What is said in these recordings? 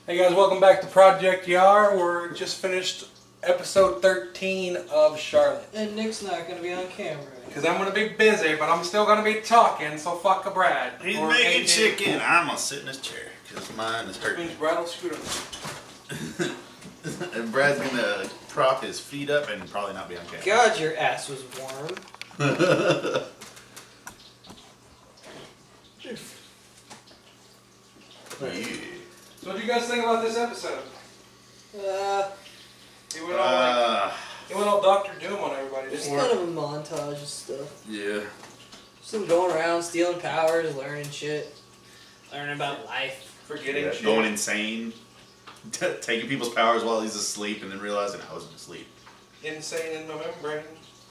Hey guys, welcome back to Project YARE. We're just finished episode 13 of Charlotte. And Nick's not going to be on camera. Because I'm going to be busy, but I'm still going to be talking, so fuck a Brad. He's Or making AJ. chicken. I'm going to sit in this chair because mine is That hurting. means Brad will scoot him. And Brad's going to prop his feet up and probably not be on camera. God, your ass was warm. Yeah. So what do you guys think about this episode? He went all Dr. Doom on everybody. Just Didn't kind he? of a montage of stuff. Yeah. Just him going around, stealing powers, learning shit. Learning about life. Forgetting Yeah, shit. going insane. Taking people's powers while he's asleep and then realizing I wasn't asleep. Insane in my membrane.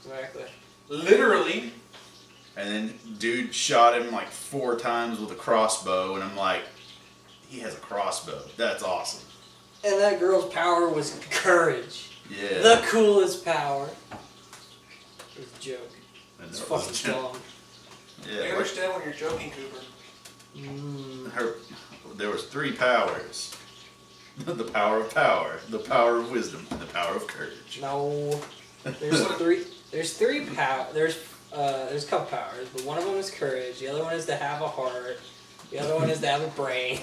Exactly. Literally. And then dude shot him like 4 times with a crossbow and I'm like, he has a crossbow. That's awesome. And that girl's power was courage. Yeah. The coolest power. It was a joke. And It's that was fucking a joke. dumb. You Yeah. understand when you're joking, Cooper. There was 3 powers. The power of power, the power of wisdom, and the power of courage. No. There's three. There's 3 power. There's a couple powers, but one of them is courage. The other one is to have a heart. The other one is to have a brain.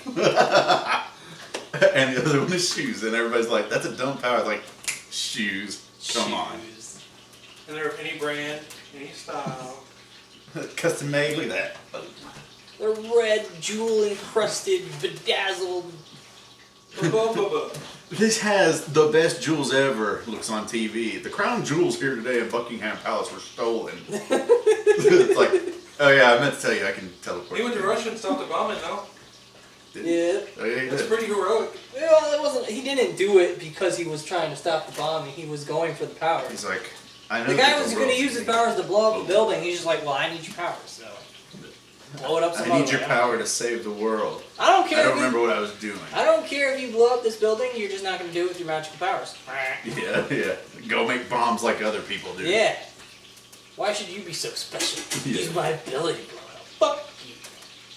And the other one is shoes. And everybody's like, that's a dumb power. It's like, shoes. Come on. Shoes. And they're of any brand, any style. Custom made. Look at that. The red, jewel encrusted, bedazzled. This has the best jewels ever looks on TV. The crown jewels here today at Buckingham Palace were stolen. It's like, oh yeah, I meant to tell you, I can teleport. He went to Russia and stopped the bombing, though. Yeah. Oh, yeah, he That's did. pretty heroic. Well, it wasn't. He didn't do it because he was trying to stop the bombing. He was going for the powers. He's like, I know The guy that was the going to world's use his big. powers to blow up the building. He's just like, well, I need your powers, so blow it up some I need other your way. power to save the world. I don't care. I don't if you- remember what I was doing. I don't care if you blow up this building. You're just not going to do it with your magical powers. Yeah, yeah. Go make bombs like other people do. Yeah. Why should you be so special? Yeah. Use my ability to blow it up. Fuck you.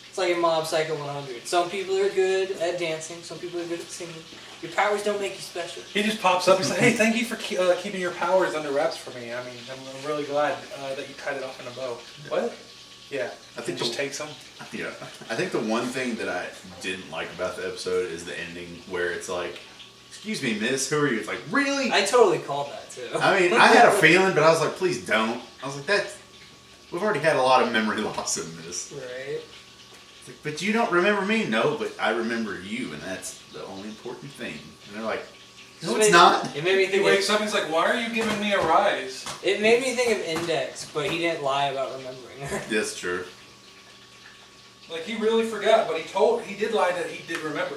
It's like in Mob Psycho 100. Some people are good at dancing. Some people are good at singing. Your powers don't make you special. He just pops up and says, hey, thank you for keeping your powers under wraps for me. I mean, I'm really glad that you tied it off in a bow. What? Yeah. I think just takes them. Yeah. I think the one thing that I didn't like about the episode is the ending where it's like, excuse me, miss, who are you? It's like, really? I totally called that too. I mean, I had a feeling, but I was like, please don't. I was like, we've already had a lot of memory loss in this. Right. It's like, but you don't remember me? No, but I remember you, and that's the only important thing. And they're like, no, it's not. It made me He think. wakes up and he's like, why are you giving me a rise? It made me think of Index, but he didn't lie about remembering her. That's true. Like, he really forgot, but he did lie that he did remember.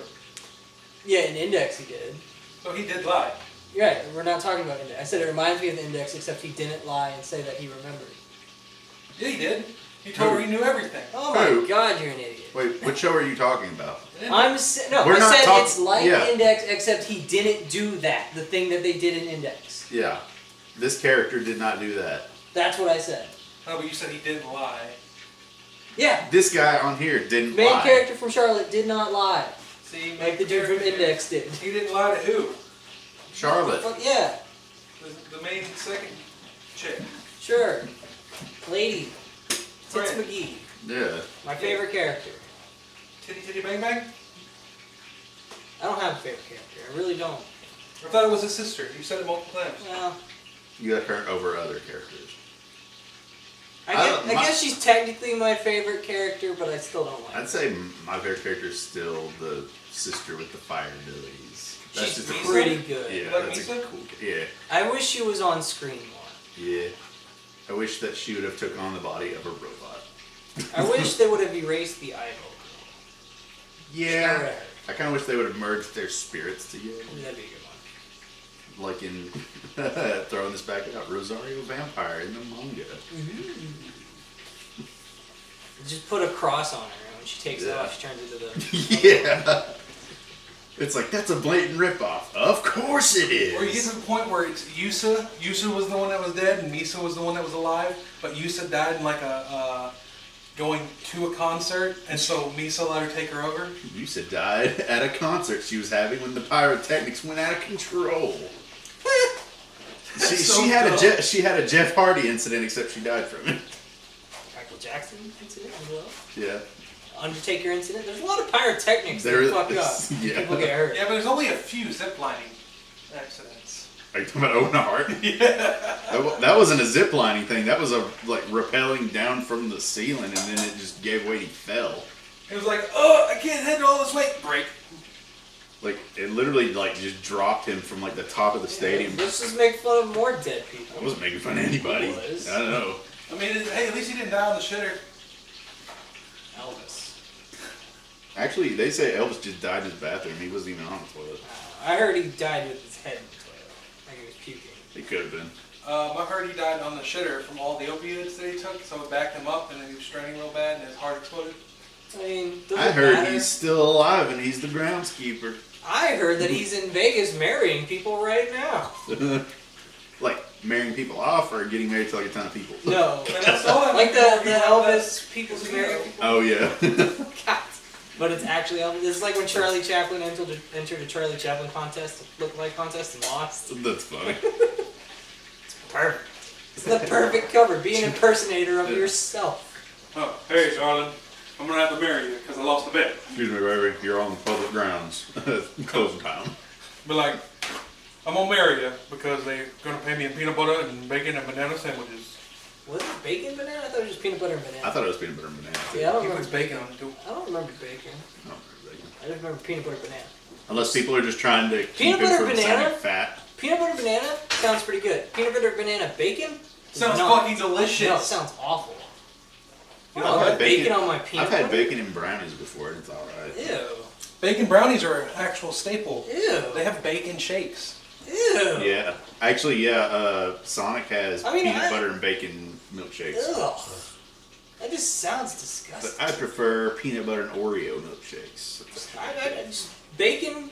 Yeah, in Index he did. So he did lie. You're right. We're not talking about Index. I said it reminds me of the Index, except he didn't lie and say that he remembered. Yeah, he did. He told her he knew everything. Oh my Who? God, you're an idiot. Wait, what show are you talking about? We're I We're said not it's like yeah. Index, except he didn't do that. The thing that they did in Index. Yeah. This character did not do that. That's what I said. No, but you said he didn't lie. Yeah. This guy on here didn't Main lie. character from Charlotte did not lie. See, Like the dude from Index did. He didn't lie to who? Charlotte. Fuck yeah. The main second chick. Sure. Lady. Tits Right. McGee. Yeah. My favorite character. Titty titty bang bang? I don't have a favorite character. I really don't. I thought it was his sister. You said it multiple times. Well, You got her over other characters. I guess she's technically my favorite character, but I still don't like her. I'd say my favorite character is still the sister with the fire abilities. She's just a pretty good. Yeah, Like that's a Misa? cool. Yeah, I wish she was on screen more. yeah. I wish that she would have took on the body of a robot. I wish they would have erased the idol. Yeah. I kind of wish they would have merged their spirits together. That'd be a good one. Like in throwing this back out, Rosario Vampire in the manga. Just put a cross on her, and when she takes it Yeah. off, she turns into the... Yeah. It's like, that's a blatant ripoff. Of course it is. Or you get to the point where it's Yusa. Yusa was the one that was dead, and Misa was the one that was alive. But Yusa died in like a going to a concert, and so Misa let her take her over. Misa died at a concert she was having when the pyrotechnics went out of control. She had a Jeff Hardy incident, except she died from it. Michael Jackson incident as well. Yeah. Undertaker incident. There's a lot of pyrotechnics that fuck up. Yeah. People get hurt. Yeah, but there's only a few ziplining accidents. Are you talking about Owen Hart? Yeah. That wasn't a ziplining thing. That was a rappelling down from the ceiling, and then it just gave way and he fell. It was like, oh, I can't handle all this weight. Break. Like, it literally, just dropped him from, the top of the stadium. Let's just make fun of more dead people. I wasn't making fun of anybody. I don't know. I mean, hey, at least he didn't die on the shitter. Elvis. Actually, they say Elvis just died in his bathroom. He wasn't even on the toilet. I heard he died with his head in the toilet. Like he was puking. He could have been. I heard he died on the shitter from all the opioids that he took, so it backed him up, and then he was straining real bad, and his heart exploded. I mean, I heard he's still alive, and he's the groundskeeper. I heard that he's in Vegas marrying people right now. Marrying people off or getting married to a ton of people? No. Like the Elvis people who marry people. Oh, yeah. God. But it's actually Elvis. It's like when Charlie Chaplin entered a Charlie Chaplin contest, look-alike contest, and lost. That's funny. It's perfect. It's the perfect cover. Be an impersonator of yourself. Oh, hey, darling. I'm going to have to marry you because I lost the bet. Excuse me, baby. You're on public grounds. Closing time. But like, I'm going to marry you because they're going to pay me in peanut butter and bacon and banana sandwiches. Was it bacon banana? I thought it was just peanut butter and banana. I thought it was peanut butter and banana. Yeah, I don't He remember puts bacon on it too. I don't remember bacon. I don't remember bacon. I just remember peanut butter banana. Unless people are just trying to keep Peanut him butter from banana? sounding fat. Peanut butter banana sounds pretty good. Peanut butter banana bacon? Sounds No. fucking delicious. No, it sounds awful. You I know, don't I've like had bacon on my peanut I've butter. had bacon and brownies before, and it's alright. Ew. Bacon brownies are an actual staple. Ew. They have bacon shakes. Ew. Yeah. Actually, Sonic has peanut butter and bacon milkshakes. Ugh. That just sounds disgusting. But I prefer peanut butter and Oreo milkshakes. I just bacon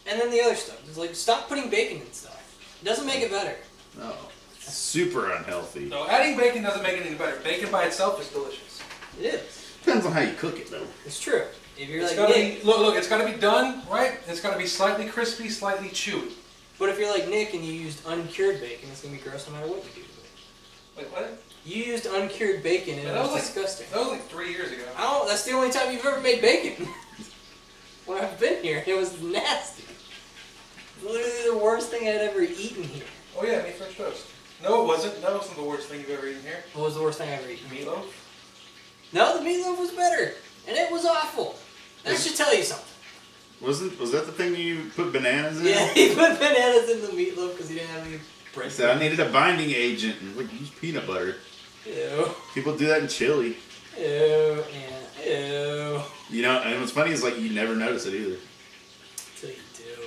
and then the other stuff. It's like, stop putting bacon in stuff. It doesn't make it better. No. Super unhealthy. No, adding bacon doesn't make it any better. Bacon by itself is delicious. It is. Depends on how you cook it, though. It's true. If you're It's like gotta Nick, be, look, it's got to be done right. It's got to be slightly crispy, slightly chewy. but if you're like Nick and you used uncured bacon, it's gonna be gross no matter what you do to it. Wait, what? You used uncured bacon and Yeah, it was disgusting. That was like 3 years ago. That's the only time you've ever made bacon. When I've been here, it was nasty. Literally the worst thing I'd ever eaten here. Oh yeah, meat French toast. No, it wasn't. That wasn't the worst thing you've ever eaten here. What was the worst thing I ever eaten? Meatloaf. No, the meatloaf was better, and it was awful. That should tell you something. Was that the thing you put bananas in? Yeah, he put bananas in the meatloaf because he didn't have any bread. He said I needed a binding agent, and we use peanut butter. Ew. People do that in chili. Ew. And ew. You know, and what's funny is you never notice it either. Until you do.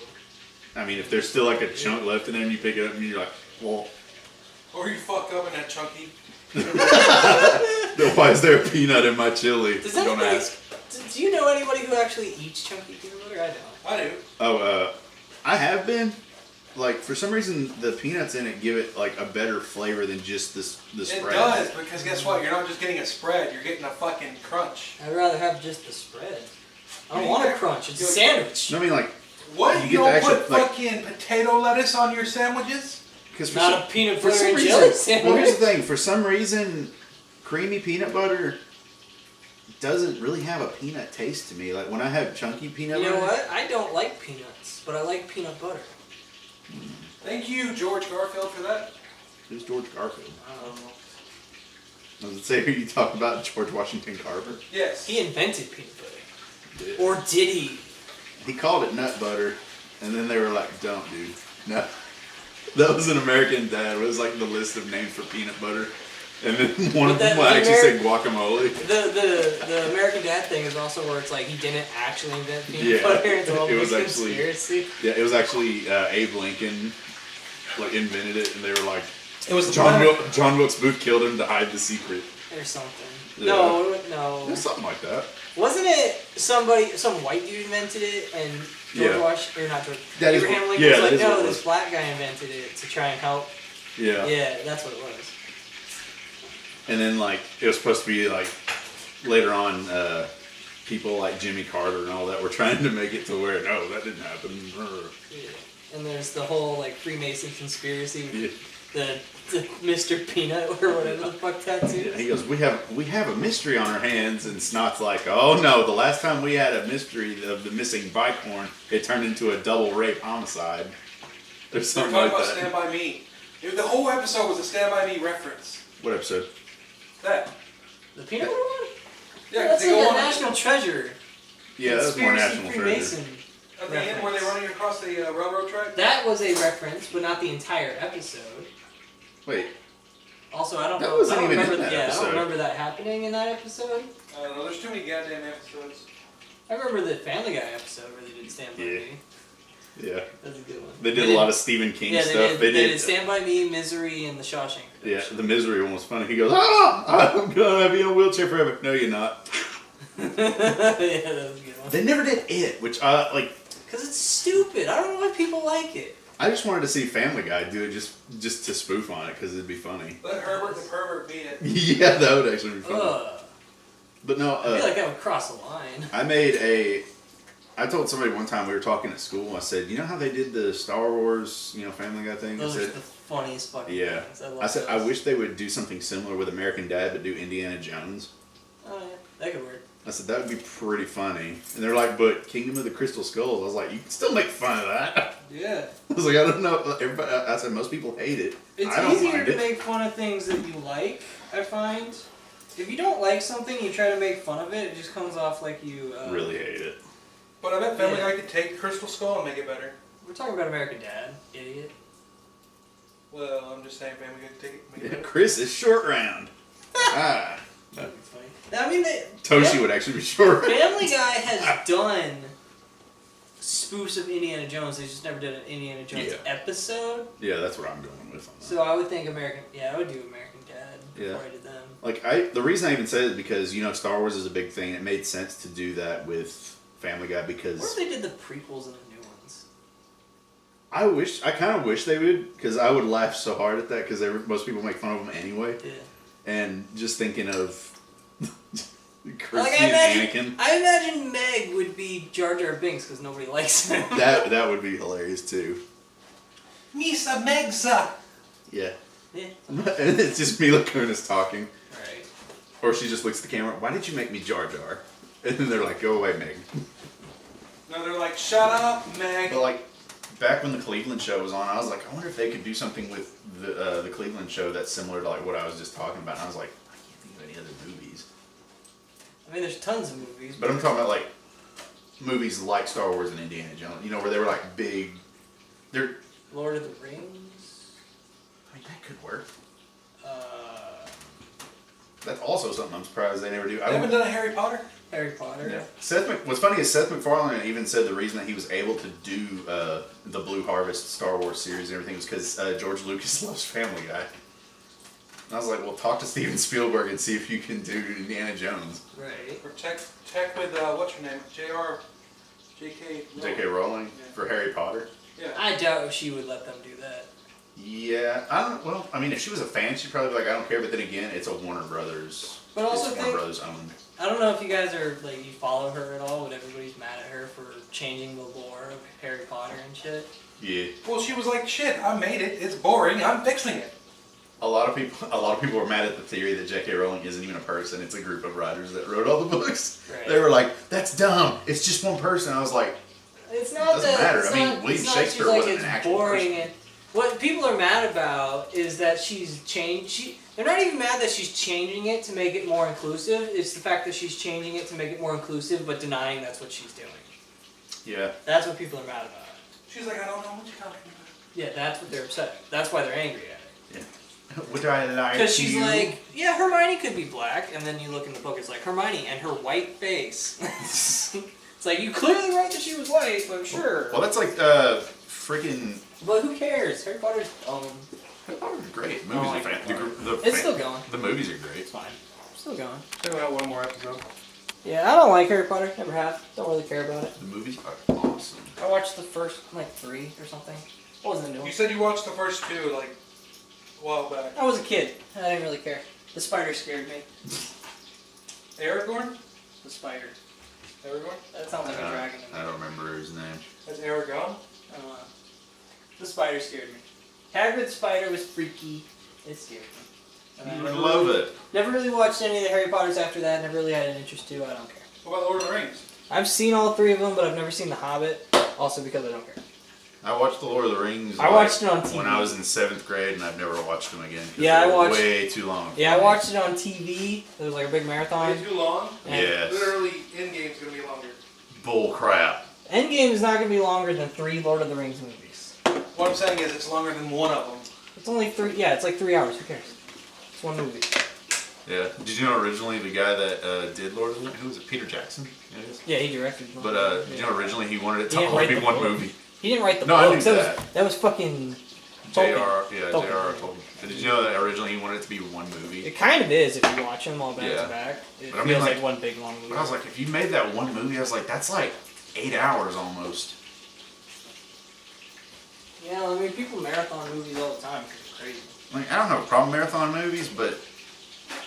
I mean, if there's still a chunk left in there, and you pick it up, and you're like, well, Or you fuck up in that chunky. why is there a peanut in my chili? Does Don't anybody? ask. Do you know anybody who actually eats chunky peanut butter? I don't. I do. Oh, I have been. For some reason, the peanuts in it give it a better flavor than just the It spread. does, because guess what? You're not just getting a spread, you're getting a fucking crunch. I'd rather have just the spread. I don't You want a got- crunch. It's a you- sandwich. No, I mean What? You You, get don't the actual, put fucking potato lettuce on your sandwiches? because Not a peanut butter and jelly sandwich. Well, here's the thing. For some reason, creamy peanut butter doesn't really have a peanut taste to me. Like when I have chunky peanut You butter. know what? I don't like peanuts, but I like peanut butter. Thank you, George Garfield, for that. Who's George Garfield? I don't know. I was say, are you talking about George Washington Carver? Yes. He invented peanut butter. Or did he? He called it nut butter, and then they were like, "Don't, dude, no." That was an American Dad. It was the list of names for peanut butter, and then one of them actually said guacamole. The American Dad thing is also where it's he didn't actually invent peanut Yeah, butter. It's all it was a actually- conspiracy. Yeah, it was actually Abe Lincoln, invented it, and they were like, It was John Wilkes Booth killed him to hide the secret. Or something. Yeah. No. It was something like that. Wasn't it some white dude invented it and George That is Abraham what- Lincoln yeah, was that is what it this was. black guy invented it to try and help. Yeah. Yeah, that's what it was. And then it was supposed to be later on, people like Jimmy Carter and all that were trying to make it to where, no, that didn't happen. Yeah. And there's the whole like Freemason conspiracy with Yeah. the Mr. Peanut or whatever the fuck tattoo. Yeah, he goes, we have a mystery on our hands, and Snot's like, oh no, the last time we had a mystery of the missing bike horn, it turned into a double rape homicide. Or We're something talking like about that. Stand By Me. The whole episode was a Stand By Me reference. What episode? That. The peanut butter one? Yeah, That's they like go a on national treasure. Yeah, that was more Conspiracy National Treasure. Freemason at the end where they're running across the railroad track. That was a reference, but not the entire episode. Wait, Also, I don't That know. wasn't I don't even in remember. that Yeah, I episode. don't remember that happening in that episode. I don't know. There's too many goddamn episodes. I remember the Family Guy episode where they did Stand By Yeah. Me. yeah. That's a good one. They did a lot of Stephen King Yeah, stuff. they did Stand By Me, Misery, and The Shawshank Yeah, Redemption. the misery one was funny. He goes, I'm gonna be in a wheelchair forever. No, you're not. Yeah, that was a good one. They never did it, which like. Because it's stupid. I don't know why people like it. I just wanted to see Family Guy do it just to spoof on it because it'd be funny. Let Herbert the pervert beat it. Yeah, that would actually be funny. Ugh. But no, I feel like that would cross the line. I told somebody one time, we were talking at school, I said, you know how they did the Star Wars, Family Guy thing? Those I are said, the funniest fucking yeah. things. I love I said, I those. wish they would do something similar with American Dad, but do Indiana Jones. Oh, yeah. That could work. I said, that would be pretty funny. And they're like, but Kingdom of the Crystal Skulls. I was like, you can still make fun of that. Yeah. I was like, I don't know. Everybody, I said, most people hate it. It's I don't easier mind to it. make fun of things that you like, I find. If you don't like something, you try to make fun of it, it just comes off like you... Really hate it. But I bet Family Yeah. Guy could take Crystal Skull and make it better. We're talking about American Dad, idiot. Well, I'm just saying Family Guy could take it and make it Yeah, better. Chris is short round. Ah. That'd be funny. I mean, Toshi would actually be short round. Family Guy has done spoofs of Indiana Jones. They just never did an Indiana Jones Yeah. episode. Yeah, that's what I'm going with on that. So I would think I would do American Dad before Yeah. I did them. Like the reason I even said it is because Star Wars is a big thing. It made sense to do that with Family Guy What if because they did the prequels and the new ones? I kind of wish they would because I would laugh so hard at that because most people make fun of them anyway. Yeah. And just thinking of Christy Like and Anakin, I imagine Meg would be Jar Jar Binks because nobody likes him. that would be hilarious too. Misa Megza! Yeah, Yeah. and it's just Mila Kunis talking, Right. or she just looks at the camera. Why did you make me Jar Jar? And then they're like, "Go away, Meg." No, they're like, shut up, Meg! But like back when the Cleveland show was on, I was like, I wonder if they could do something with the Cleveland show that's similar to like what I was just talking about. And I was like, I can't think of any other movies. I mean, there's tons of movies. But I'm talking about like movies like Star Wars and Indiana Jones. Where they were like big. They're. Lord of the Rings. I mean, that could work. Uh, That's also something I'm surprised they never do. They haven't done a Harry Potter? Harry Potter. Yeah. What's funny is Seth MacFarlane even said the reason that he was able to do the Blue Harvest Star Wars series and everything was because George Lucas loves Family Guy. And I was like, well, talk to Steven Spielberg and see if you can do Indiana Jones. Right. Or check with, what's her name? J.K. J.K. Rowling Yeah. for Harry Potter. Yeah. I doubt she would let them do that. Yeah, I don't. Well, I mean, if she was a fan, she'd probably be like, I don't care. But then again, it's a Warner Brothers. But also it's Warner think- Brothers owned. I don't know if you guys are like you follow her at all, but everybody's mad at her for changing the lore of Harry Potter and shit. Yeah. Well, she was like, shit, I made it. It's boring. I'm fixing it. A lot of people were mad at the theory that J.K. Rowling isn't even a person. It's a group of writers that wrote all the books. Right. They were like, that's dumb. It's just one person. I was like, It's not Doesn't that. matter. It's I mean, not, William it's not Shakespeare she's like, wasn't it's an actual boring. person. And what people are mad about is that she's changed. They're not even mad that she's changing it to make it more inclusive. It's the fact that she's changing it to make it more inclusive, but denying that's what she's doing. yeah. That's what people are mad about. She's like, I don't know what you're talking about. Yeah, that's what they're upset. That's why they're angry at it. Yeah. Would I lie to Because she's you? like, yeah, Hermione could be black, and then you look in the book, it's like Hermione and her white face. It's like you clearly wrote that she was white, but sure. Well, that's like freaking. But who cares? Harry Potter's Harry Potter's great. Oh Movies my are fan. God. It's still going. The movies are great. It's fine. Still going. Check out one more episode. Yeah, I don't like Harry Potter. Never have. Don't really care about it. The movies are awesome. I watched the first, 3 or something. What was the new one? You said you watched the first two, like, a while back. I was a kid. I didn't really care. The spider scared me. Aragorn? The spider. Aragorn? That sounds like a dragon to me. I don't remember his name. That's Aragorn? I don't know. The spider scared me. Hagrid's spider was freaky. It scared me. And I I never love really, it. Never really watched any of the Harry Potters after that. Never really had an interest to. I don't care. What about Lord of the Rings? I've seen all 3 of them, but I've never seen The Hobbit. Also because I don't care. I watched The Lord of the Rings. I watched it on TV. when I was in 7th grade, and I've never watched them again. Yeah, I they were watched- way too long. Yeah, I watched it on TV. It was like a big marathon. Way too long? And Yes. Literally, Endgame's gonna be longer. Bull crap. Endgame is not going to be longer than 3 Lord of the Rings movies. What I'm saying is it's longer than one of them. It's only 3. Yeah, it's like 3 hours. Who cares? It's one movie. Yeah. Did you know originally the guy that did Lord of the Rings, who was it? Peter Jackson? It is. Yeah, he directed. But did you know originally he wanted it He to didn't only write be the one book. movie? He didn't write the No, I books. knew That was fucking. J.R. Yeah, Tolkien. J.R. Tolkien. But did you know that originally he wanted it to be one movie? It kind of is if you watch them all back Yeah. to back. It But I feels mean, like like- one big long movie. But I was like, if you made that one movie, I was like, that's like 8 hours almost. Yeah, I mean, people marathon movies all the time because it's crazy. Like, I don't have a problem with marathon movies, but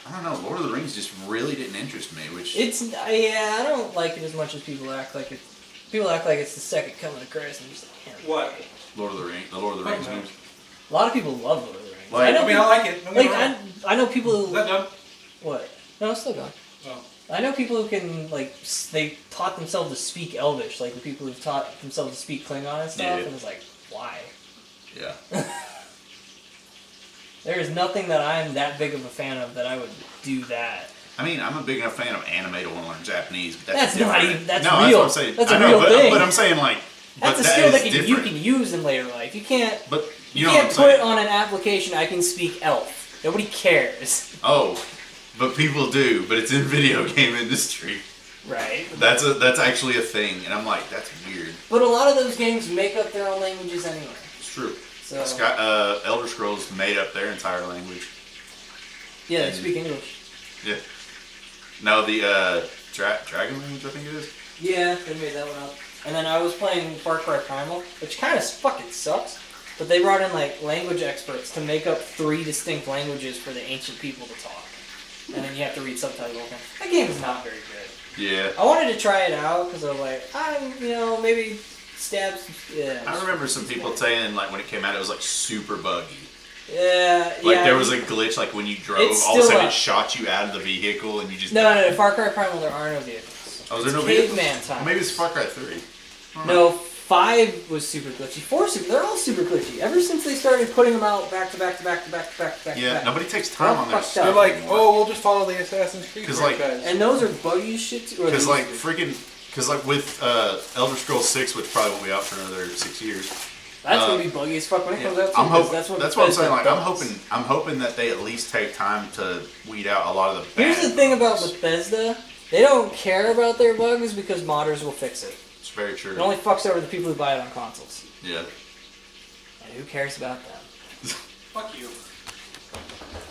I don't know. Lord of the Rings just really didn't interest me, which It's yeah, I don't like it as much as people act like it. People act like it's the second coming of Christ, and I'm just like, yeah. What? the Lord of the Rings Okay. movies. A lot of people love Lord of the Rings. Like- I know I mean, I like it. Don't get Like me wrong. I know people Is who that done? what? No, it's still going. Oh. I know people who can like they taught themselves to speak Elvish, like the people who've taught themselves to speak Klingon and stuff, Yeah. and it's like, why? Yeah. There is nothing that I'm that big of a fan of that I would do that. I mean, I'm a big enough fan of anime to want to learn Japanese, but That's that's not different. even- that's no, real. That's what I'm saying. That's a I know, real but, thing. But I'm saying like, That's but a skill that is you different. can use in later life. You can't But you you know can't what I'm put saying. on an application I can speak Elf. Nobody cares. Oh, but people do. But it's in video game industry. Right. That's actually a thing, and I'm like, that's weird. But a lot of those games make up their own languages anyway. It's true. So Elder Scrolls made up their entire language. yeah, they speak English. Yeah. No, the Dragon language, I think it is. Yeah, they made that one up. And then I was playing Far Cry Primal, which kind of fucking sucks. But they brought in like language experts to make up 3 distinct languages for the ancient people to talk. And then you have to read subtitles. That game is not very good. Yeah. I wanted to try it out because I was like, maybe stabs. Yeah. I remember some people saying like when it came out, it was like super buggy. Yeah. Like yeah. there was a glitch, like when you drove, It's all of a still sudden a- it shot you out of the vehicle, and you just No, Far Cry Primal, there are no vehicles. Oh, is there It's no vehicles? caveman time. Maybe it's Far Cry 3. No, 5 was super glitchy. 4 they're all super glitchy. Ever since they started putting them out back to back to back to back to back to back. Yeah, to back. nobody takes time All on their fucked stuff. They're like, anymore. oh, we'll just follow the Assassin's Creed 'Cause, like- franchise. And those are buggy as shit too. Because like with Elder Scrolls 6, which probably won't be out for another 6 years. that's gonna be buggy as fuck when it comes out. Too, I'm hoping. because That's what I'm saying. Like Bethesda I'm does. hoping that they at least take time to weed out a lot of the. Here's bad the thing about bugs. Bethesda: they don't care about their bugs because modders will fix it. It's very true. It only fucks over the people who buy it on consoles. Yeah. And who cares about them? Fuck you.